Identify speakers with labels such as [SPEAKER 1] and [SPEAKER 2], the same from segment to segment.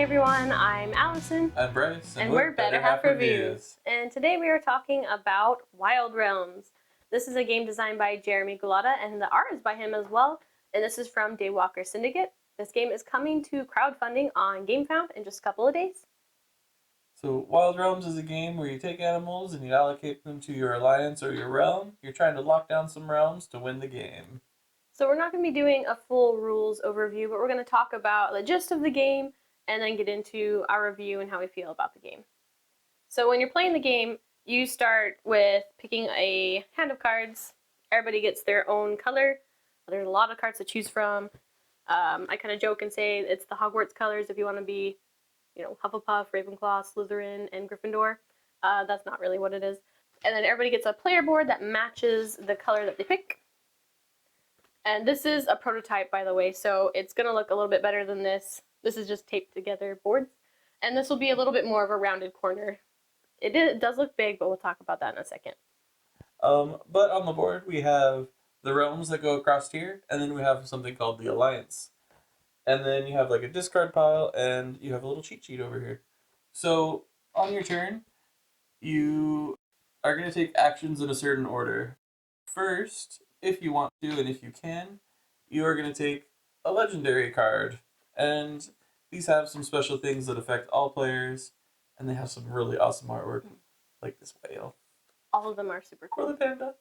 [SPEAKER 1] Hey everyone, I'm Allison.
[SPEAKER 2] I'm Bryce,
[SPEAKER 1] and we're Better Half Reviews. And today we are talking about Wild Realms. This is a game designed by Jeremy Gulata, and the art is by him as well. And this is from Daywalker Syndicate. This game is coming to crowdfunding on GameFound in just a couple of days.
[SPEAKER 2] So, Wild Realms is a game where you take animals and you allocate them to your alliance or your realm. You're trying to lock down some realms to win the game.
[SPEAKER 1] So we're not going to be doing a full rules overview, but we're going to talk about the gist of the game and then get into our review and how we feel about the game. So when you're playing the game, you start with picking a hand of cards. Everybody gets their own color. There's a lot of cards to choose from. I kind of joke and say it's the Hogwarts colors if you want to be, Hufflepuff, Ravenclaw, Slytherin, and Gryffindor. That's not really what it is. And then everybody gets a player board that matches the color that they pick. And this is a prototype, by the way, so it's going to look a little bit better than this. This is just taped together boards. And this will be a little bit more of a rounded corner. It does look big, but we'll talk about that in a second.
[SPEAKER 2] But on the board, we have the realms that go across here, and then we have something called the alliance. And then you have like a discard pile, and you have a little cheat sheet over here. So, on your turn, you are going to take actions in a certain order. First, if you want to and if you can, you are going to take a legendary card. And these have some special things that affect all players, and they have some really awesome artwork, like this whale.
[SPEAKER 1] All of them are super cool.
[SPEAKER 2] Or the panda.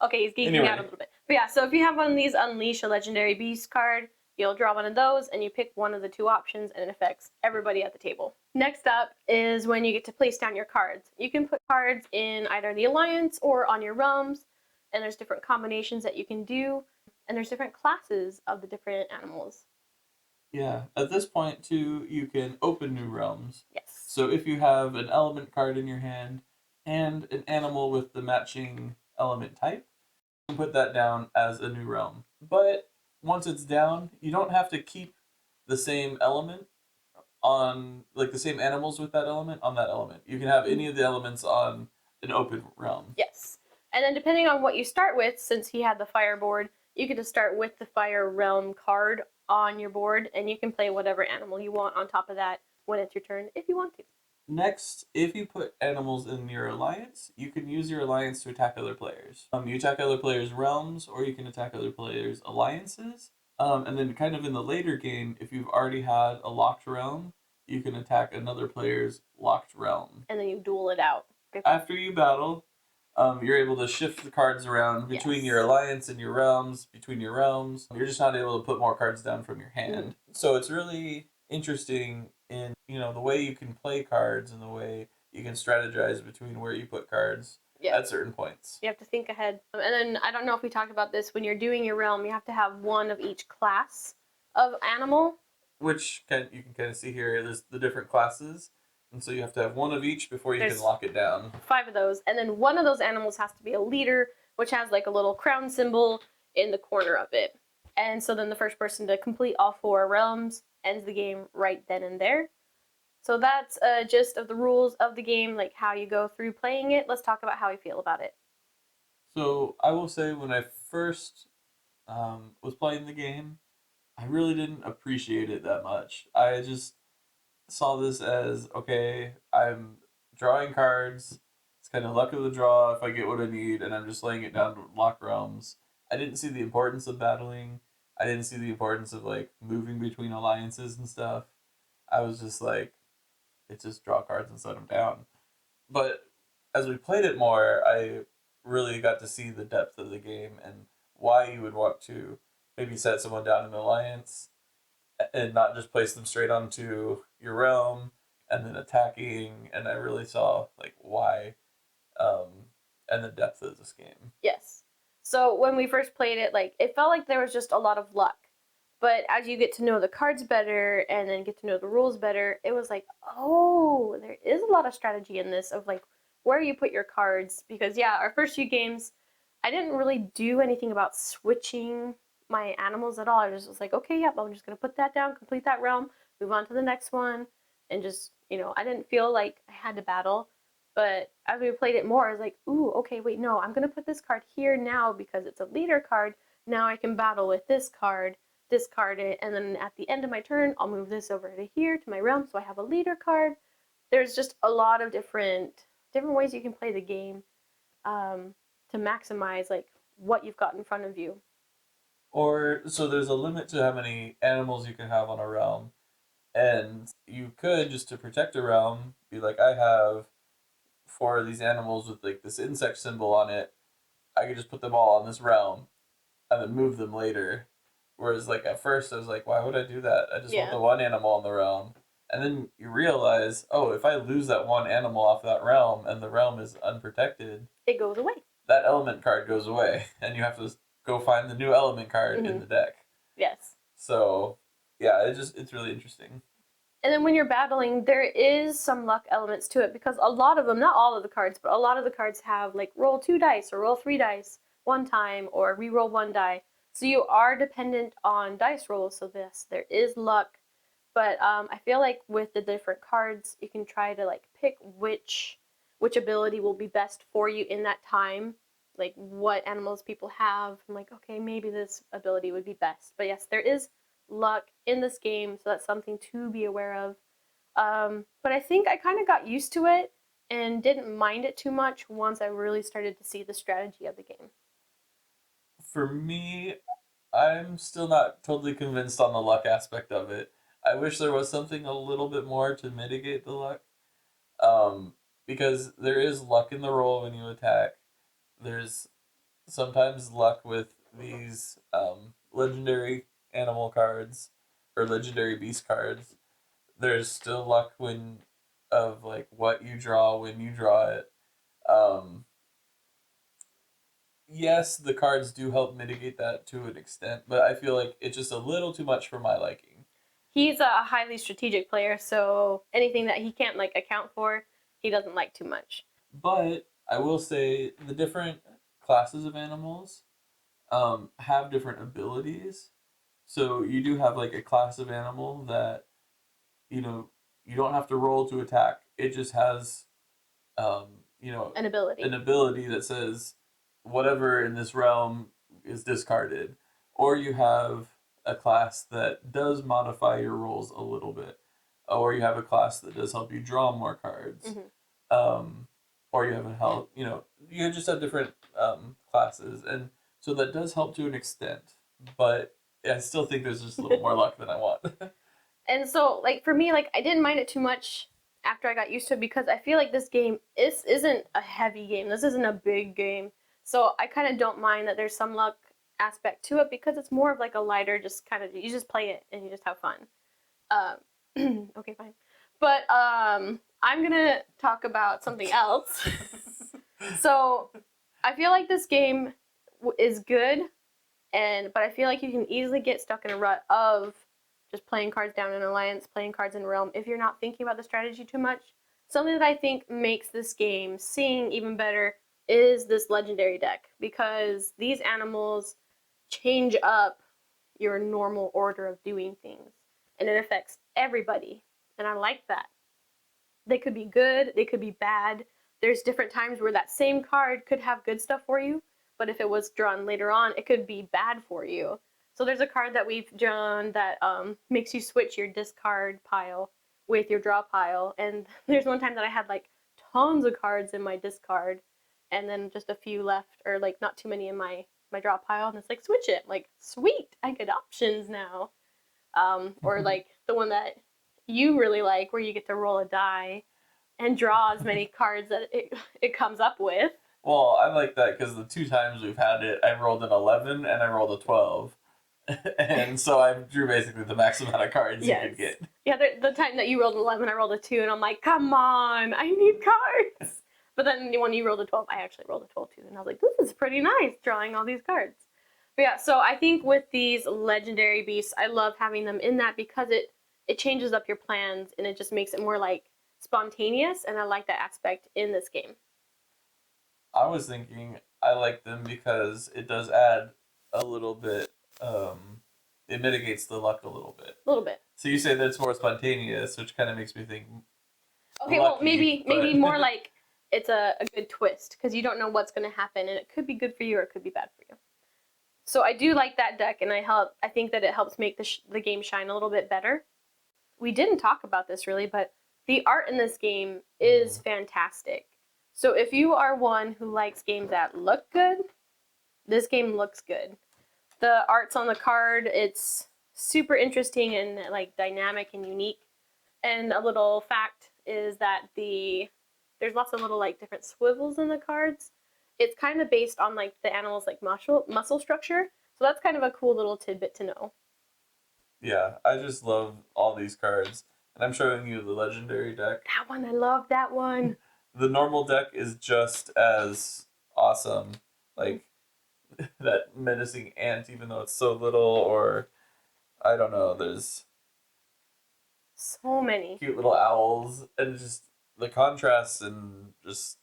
[SPEAKER 1] Okay, he's geeking out a little bit. But yeah, so if you have one of these Unleash a Legendary Beast card, you'll draw one of those, and you pick one of the two options, and it affects everybody at the table. Next up is when you get to place down your cards. You can put cards in either the Alliance or on your realms, and there's different combinations that you can do, and there's different classes of the different animals.
[SPEAKER 2] Yeah, at this point, too, you can open new realms.
[SPEAKER 1] Yes.
[SPEAKER 2] So if you have an element card in your hand and an animal with the matching element type, you can put that down as a new realm. But once it's down, you don't have to keep the same element on, like the same animals with that element on that element. You can have any of the elements on an open realm.
[SPEAKER 1] Yes. And then depending on what you start with, since he had the fire board, you get to start with the fire realm card on your board, and you can play whatever animal you want on top of that when it's your turn if you want to.
[SPEAKER 2] Next, if you put animals in your alliance, you can use your alliance to attack other players. You attack other players' realms, or you can attack other players' alliances. And then kind of in the later game, if you've already had a locked realm, you can attack another player's locked realm.
[SPEAKER 1] And then you duel it out.
[SPEAKER 2] After you battle, you're able to shift the cards around between your alliance and your realms, between your realms. You're just not able to put more cards down from your hand. Mm-hmm. So it's really interesting in, the way you can play cards and the way you can strategize between where you put cards at certain points.
[SPEAKER 1] You have to think ahead. And then, I don't know if we talked about this, when you're doing your realm, you have to have one of each class of animal.
[SPEAKER 2] Which you can kind of see here, there's the different classes. And so you have to have one of each before you can lock it down. 5
[SPEAKER 1] of those. And then one of those animals has to be a leader, which has like a little crown symbol in the corner of it. And so then the first person to complete all 4 realms ends the game right then and there. So that's a gist of the rules of the game, like how you go through playing it. Let's talk about how we feel about it.
[SPEAKER 2] So I will say when I first was playing the game, I really didn't appreciate it that much. I just saw this as, okay, I'm drawing cards. It's kind of luck of the draw if I get what I need, and I'm just laying it down to lock realms. I didn't see the importance of battling. I didn't see the importance of like moving between alliances and stuff. I was just like, it's just draw cards and set them down. But as we played it more, I really got to see the depth of the game and why you would want to maybe set someone down in an alliance and not just place them straight onto your realm and then attacking. And I really saw like why and the depth of this game.
[SPEAKER 1] Yes. So when we first played it, like it felt like there was just a lot of luck. But as you get to know the cards better and then get to know the rules better, it was like, oh, there is a lot of strategy in this of like where you put your cards. Because yeah, our first few games, I didn't really do anything about switching my animals at all. I was just like, okay, yep, I'm just going to put that down, complete that realm, move on to the next one. And just, I didn't feel like I had to battle. But as we played it more, I was like, ooh, okay, wait, no, I'm going to put this card here now because it's a leader card. Now I can battle with this card. discard it, and then at the end of my turn, I'll move this over to here to my realm, so I have a leader card. There's just a lot of different ways you can play the game to maximize like what you've got in front of you.
[SPEAKER 2] Or so there's a limit to how many animals you can have on a realm, and you could just to protect a realm be like, I have 4 of these animals with like this insect symbol on it. I could just put them all on this realm, and then move them later. Whereas like at first I was like, why would I do that? I just want the one animal in the realm. And then you realize, oh, if I lose that one animal off that realm and the realm is unprotected,
[SPEAKER 1] it goes away.
[SPEAKER 2] That element card goes away, and you have to go find the new element card in the deck.
[SPEAKER 1] Yes.
[SPEAKER 2] So, yeah, it's really interesting.
[SPEAKER 1] And then when you're battling, there is some luck elements to it because a lot of them, not all of the cards, but a lot of the cards have like roll 2 dice or roll 3 dice one time or re-roll 1 die. So you are dependent on dice rolls. So there is luck. But I feel like with the different cards, you can try to like pick which ability will be best for you in that time. Like what animals people have. I'm like, okay, maybe this ability would be best. But yes, there is luck in this game, so that's something to be aware of. But I think I kind of got used to it and didn't mind it too much once I really started to see the strategy of the game.
[SPEAKER 2] For me, I'm still not totally convinced on the luck aspect of it. I wish there was something a little bit more to mitigate the luck. Because there is luck in the roll when you attack. There's sometimes luck with these legendary animal cards or legendary beast cards. There's still luck of like what you draw when you draw it. Yes, the cards do help mitigate that to an extent, but I feel like it's just a little too much for my liking.
[SPEAKER 1] He's a highly strategic player, so anything that he can't like account for, he doesn't like too much.
[SPEAKER 2] But I will say the different classes of animals have different abilities. So you do have like a class of animal that you know you don't have to roll to attack. It just has
[SPEAKER 1] an ability
[SPEAKER 2] that says whatever in this realm is discarded. Or you have a class that does modify your rolls a little bit. Or you have a class that does help you draw more cards. Or you have a help, you just have different classes. And so that does help to an extent. But I still think there's just a little more luck than I want.
[SPEAKER 1] And so, like, for me, like, I didn't mind it too much after I got used to it because I feel like this game isn't a heavy game. This isn't a big game. So I kind of don't mind that there's some luck aspect to it because it's more of like a lighter, just kind of, you just play it and you just have fun. Okay, fine. But I'm going to talk about something else. So I feel like this game is good, but I feel like you can easily get stuck in a rut of just playing cards down in Alliance, playing cards in Realm, if you're not thinking about the strategy too much. Something that I think makes this game sing even better is this legendary deck, because these animals change up your normal order of doing things, and it affects everybody, and I like that. They could be good, they could be bad. There's different times where that same card could have good stuff for you, but if it was drawn later on, it could be bad for you. So there's a card that we've drawn that makes you switch your discard pile with your draw pile. And there's one time that I had like tons of cards in my discard and then just a few left, or like not too many in my draw pile. And it's like, switch it. I'm like, sweet, I get options now. Or like the one that you really like where you get to roll a die and draw as many cards that it comes up with.
[SPEAKER 2] Well, I like that because the 2 times we've had it, I rolled an 11 and I rolled a 12. And so I drew basically the max amount of cards you could get.
[SPEAKER 1] Yeah, the time that you rolled an 11, I rolled a 2, and I'm like, come on, I need cards. But then when you rolled a 12, I actually rolled a 12 too, and I was like, this is pretty nice, drawing all these cards. But yeah, so I think with these legendary beasts, I love having them in that because it changes up your plans, and it just makes it more like spontaneous, and I like that aspect in this game.
[SPEAKER 2] I was thinking I like them because it does add a little bit. It mitigates the luck a little bit.
[SPEAKER 1] A little bit.
[SPEAKER 2] So you say that it's more spontaneous, which kind of makes me think.
[SPEAKER 1] Okay, lucky, well maybe more like it's a good twist because you don't know what's going to happen, and it could be good for you or it could be bad for you. So I do like that deck, and I think that it helps make the game shine a little bit better. We didn't talk about this really, but the art in this game is fantastic. So if you are one who likes games that look good, this game looks good. The art's on the card, it's super interesting and like dynamic and unique. And a little fact is that there's lots of little like different swivels in the cards. It's kind of based on like the animal's like muscle structure. So that's kind of a cool little tidbit to know.
[SPEAKER 2] Yeah, I just love all these cards. And I'm showing you the legendary deck.
[SPEAKER 1] That one, I love that one.
[SPEAKER 2] The normal deck is just as awesome. Like that menacing ant, even though it's so little, or I don't know, there's
[SPEAKER 1] So many.
[SPEAKER 2] cute little owls, and just the contrasts and just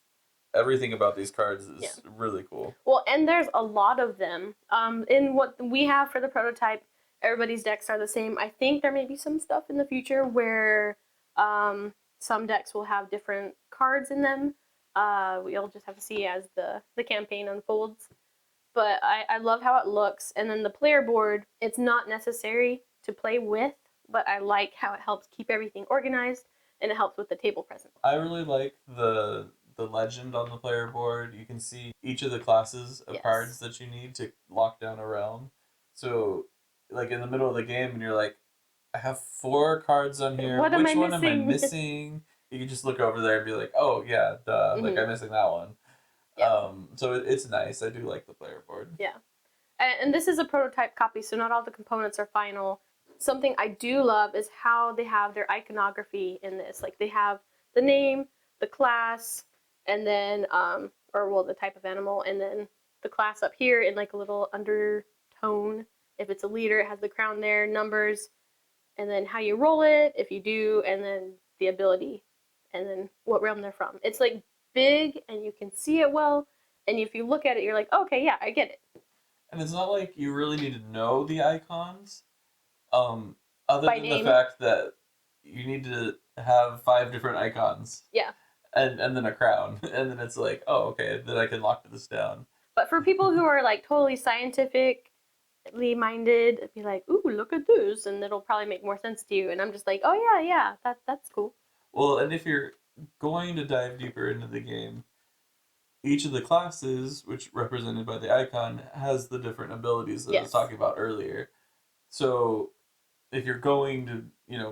[SPEAKER 2] everything about these cards is really cool.
[SPEAKER 1] Well, and there's a lot of them. In what we have for the prototype, everybody's decks are the same. I think there may be some stuff in the future where some decks will have different cards in them. We'll just have to see as the campaign unfolds. But I love how it looks. And then the player board, it's not necessary to play with, but I like how it helps keep everything organized and it helps with the table presence.
[SPEAKER 2] I really like the legend on the player board. You can see each of the classes of cards that you need to lock down a realm. So, like in the middle of the game, and you're like, I have 4 cards on here.
[SPEAKER 1] Which
[SPEAKER 2] one am I missing? You can just look over there and be like, oh yeah, duh, like I'm missing that one. Yeah. So it's nice. I do like the player board.
[SPEAKER 1] Yeah. And this is a prototype copy, so not all the components are final. Something I do love is how they have their iconography in this. Like they have the name, the class, and then the type of animal, and then the class up here in like a little undertone. If it's a leader, it has the crown there, numbers, and then how you roll it, if you do, and then the ability, and then what realm they're from. It's like big, and you can see it well, and if you look at it, you're like, oh, okay, yeah, I get it.
[SPEAKER 2] And it's not like you really need to know the icons, other
[SPEAKER 1] By
[SPEAKER 2] than
[SPEAKER 1] name.
[SPEAKER 2] the fact that you need to have 5 different icons.
[SPEAKER 1] Yeah.
[SPEAKER 2] And then a crown, and then it's like, oh, okay, then I can lock this down.
[SPEAKER 1] But for people who are like totally scientifically minded, it'd be like, ooh, look at this, and it'll probably make more sense to you. And I'm just like, oh yeah, that's cool.
[SPEAKER 2] Well, and if you're going to dive deeper into the game, each of the classes, which represented by the icon, has the different abilities that I was talking about earlier. So if you're going to,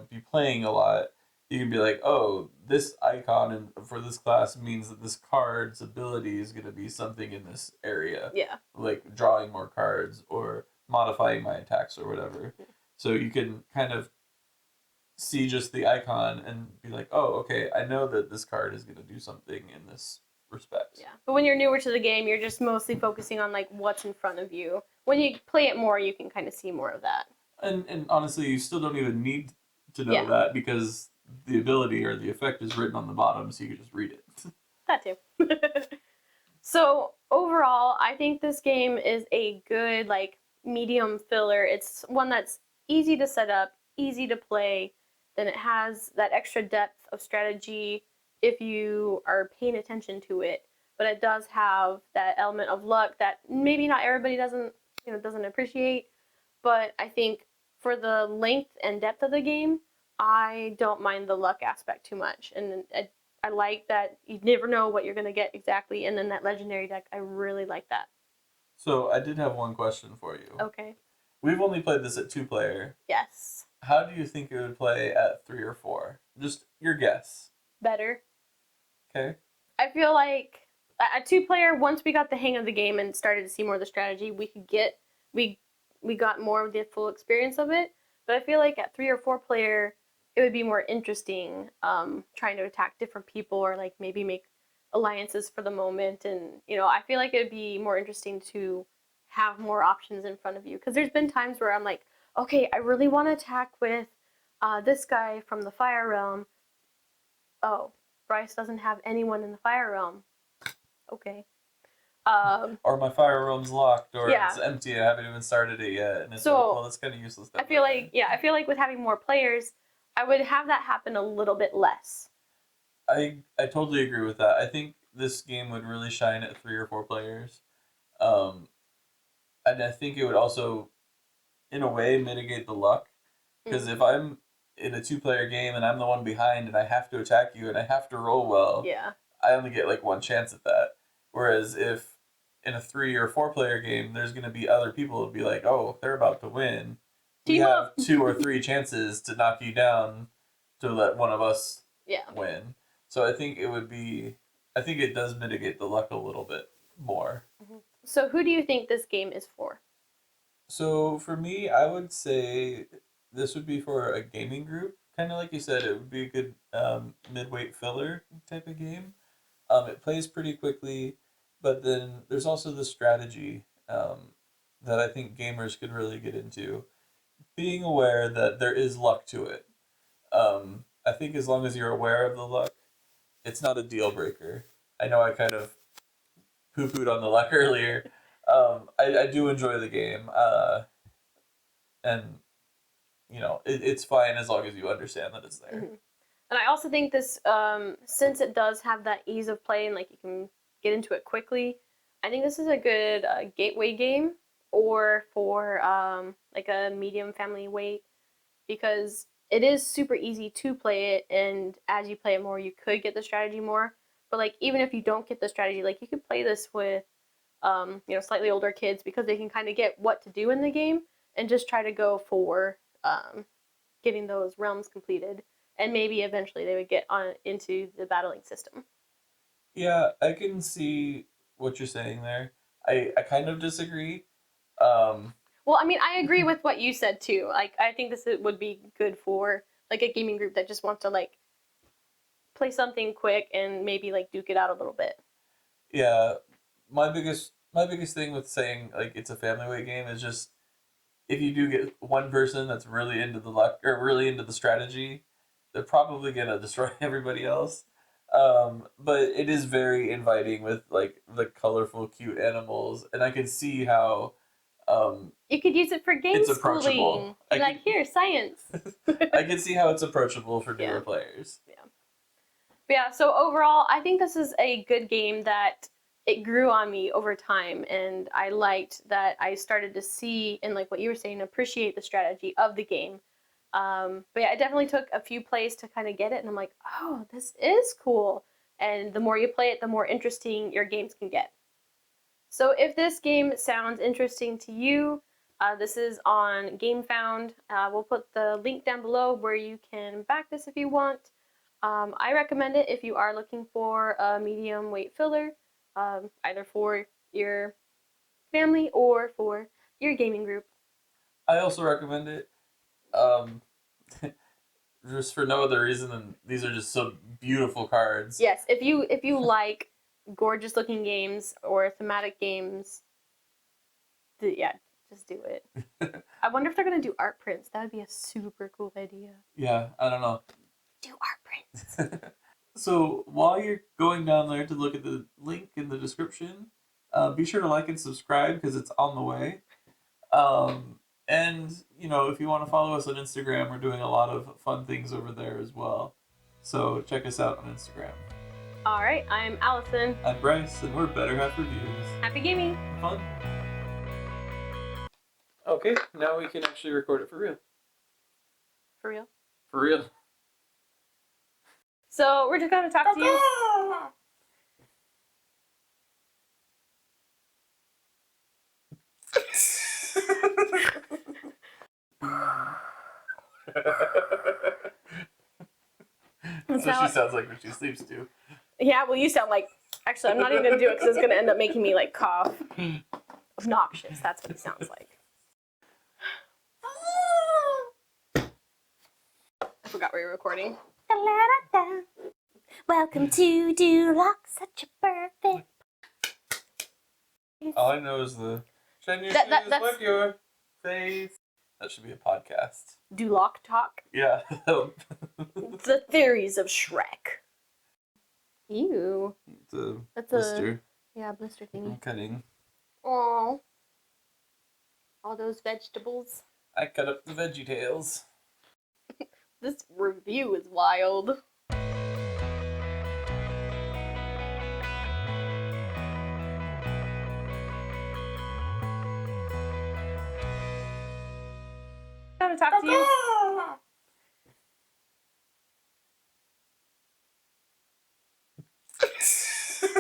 [SPEAKER 2] be playing a lot, you can be like, oh, this icon for this class means that this card's ability is going to be something in this area.
[SPEAKER 1] Yeah.
[SPEAKER 2] Like drawing more cards or modifying my attacks or whatever. So you can kind of see just the icon and be like, oh, okay, I know that this card is going to do something in this respect.
[SPEAKER 1] Yeah. But when you're newer to the game, you're just mostly focusing on like what's in front of you. When you play it more, you can kind of see more of that.
[SPEAKER 2] And honestly, you still don't even need to know that because the ability or the effect is written on the bottom, so you can just read it.
[SPEAKER 1] That too. So overall, I think this game is a good like medium filler. It's one that's easy to set up, easy to play, then it has that extra depth of strategy if you are paying attention to it. But it does have that element of luck that maybe not everybody doesn't appreciate. But I think for the length and depth of the game, I don't mind the luck aspect too much. And I like that you never know what you're going to get exactly. And then that legendary deck, I really like that.
[SPEAKER 2] So I did have one question for you.
[SPEAKER 1] Okay.
[SPEAKER 2] We've only played this at 2-player.
[SPEAKER 1] Yes.
[SPEAKER 2] How do you think it would play at 3 or 4? Just your guess.
[SPEAKER 1] Better.
[SPEAKER 2] Okay.
[SPEAKER 1] I feel like at 2-player, once we got the hang of the game and started to see more of the strategy, we got more of the full experience of it. But I feel like at 3 or 4-player, it would be more interesting trying to attack different people or like maybe make alliances for the moment. And, I feel like it would be more interesting to have more options in front of you. Because there's been times where I'm like, okay, I really want to attack with this guy from the Fire Realm. Oh, Bryce doesn't have anyone in the Fire Realm. Okay.
[SPEAKER 2] Or my Fire Realm's locked, or it's empty. I haven't even started it yet, and it's like, well, that's kind of useless.
[SPEAKER 1] I feel like with having more players, I would have that happen a little bit less.
[SPEAKER 2] I totally agree with that. I think this game would really shine at 3 or 4 players. and I think it would also, in a way, mitigate the luck. Because if I'm in a 2-player game and I'm the one behind and I have to attack you and I have to roll well,
[SPEAKER 1] Yeah.
[SPEAKER 2] I only get like one chance at that. Whereas if in a 3 or 4-player game, there's going to be other people who'll be like, oh, they're about to win. We
[SPEAKER 1] Team
[SPEAKER 2] have
[SPEAKER 1] up.
[SPEAKER 2] 2 or 3 chances to knock you down to let one of us win. So I think it does mitigate the luck a little bit more.
[SPEAKER 1] So who do you think this game is for?
[SPEAKER 2] So for me, I would say this would be for a gaming group. Kind of like you said, it would be a good mid-weight filler type of game. It plays pretty quickly, but then there's also the strategy that I think gamers could really get into. Being aware that there is luck to it. I think as long as you're aware of the luck, it's not a deal breaker. I know I kind of poo-pooed on the luck earlier. I do enjoy the game, and it's fine as long as you understand that it's there.
[SPEAKER 1] And I also think this, since it does have that ease of play and like you can get into it quickly, I think this is a good gateway game, or for like a medium family weight, because it is super easy to play it, and as you play it more, you could get the strategy more. But like even if you don't get the strategy, like you could play this with slightly older kids, because they can kind of get what to do in the game and just try to go for getting those realms completed, and maybe eventually they would get on into the battling system.
[SPEAKER 2] Yeah, I can see what you're saying there. I kind of disagree.
[SPEAKER 1] Well, I mean, I agree with what you said too. Like, I think this would be good for like a gaming group that just wants to like play something quick and maybe like duke it out a little bit.
[SPEAKER 2] Yeah, my biggest thing with saying like it's a family weight game is just, if you do get one person that's really into the luck or really into the strategy, they're probably gonna destroy everybody else. But it is very inviting with like the colorful, cute animals, and I can see how
[SPEAKER 1] you could use it for game
[SPEAKER 2] it's
[SPEAKER 1] schooling.
[SPEAKER 2] approachable.
[SPEAKER 1] Like, here, science.
[SPEAKER 2] I can see how it's approachable for newer players.
[SPEAKER 1] Yeah. But yeah, so overall, I think this is a good game that it grew on me over time, and I liked that I started to see, and like what you were saying, appreciate the strategy of the game. But yeah, it definitely took a few plays to kind of get it, and I'm like, oh, this is cool. And the more you play it, the more interesting your games can get. So if this game sounds interesting to you, this is on GameFound. We'll put the link down below where you can back this if you want. I recommend it if you are looking for a medium weight filler, either for your family or for your gaming group.
[SPEAKER 2] I also recommend it. Just for no other reason than these are just so beautiful cards.
[SPEAKER 1] Yes, if you like gorgeous looking games or thematic games, yeah, just do it. I wonder if they're gonna do art prints. That would be a super cool idea.
[SPEAKER 2] Yeah, I don't know.
[SPEAKER 1] Do art prints.
[SPEAKER 2] So while you're going down there to look at the link in the description, be sure to like and subscribe because it's on the way. And, if you want to follow us on Instagram, we're doing a lot of fun things over there as well. So check us out on Instagram.
[SPEAKER 1] All right, I'm Allison.
[SPEAKER 2] I'm Bryce, and we're Better Half Reviews.
[SPEAKER 1] Happy gaming.
[SPEAKER 2] Fun. Okay, now we can actually record it for real.
[SPEAKER 1] For real?
[SPEAKER 2] For real.
[SPEAKER 1] So we're just going to talk to you.
[SPEAKER 2] So she sounds like when she sleeps too.
[SPEAKER 1] Yeah, well, you sound like. Actually, I'm not even gonna do it because it's gonna end up making me like cough. Obnoxious. That's what it sounds like. I forgot we were recording. Welcome to Duloc, such a perfect.
[SPEAKER 2] All I know is the shine your
[SPEAKER 1] That's
[SPEAKER 2] like your face. That should be a podcast.
[SPEAKER 1] Duloc talk.
[SPEAKER 2] Yeah.
[SPEAKER 1] The theories of Shrek. Ew.
[SPEAKER 2] That's a blister.
[SPEAKER 1] Blister thingy.
[SPEAKER 2] I'm cutting.
[SPEAKER 1] Aww. All those vegetables.
[SPEAKER 2] I cut up the Veggie Tales.
[SPEAKER 1] This review is wild. want to talk to you?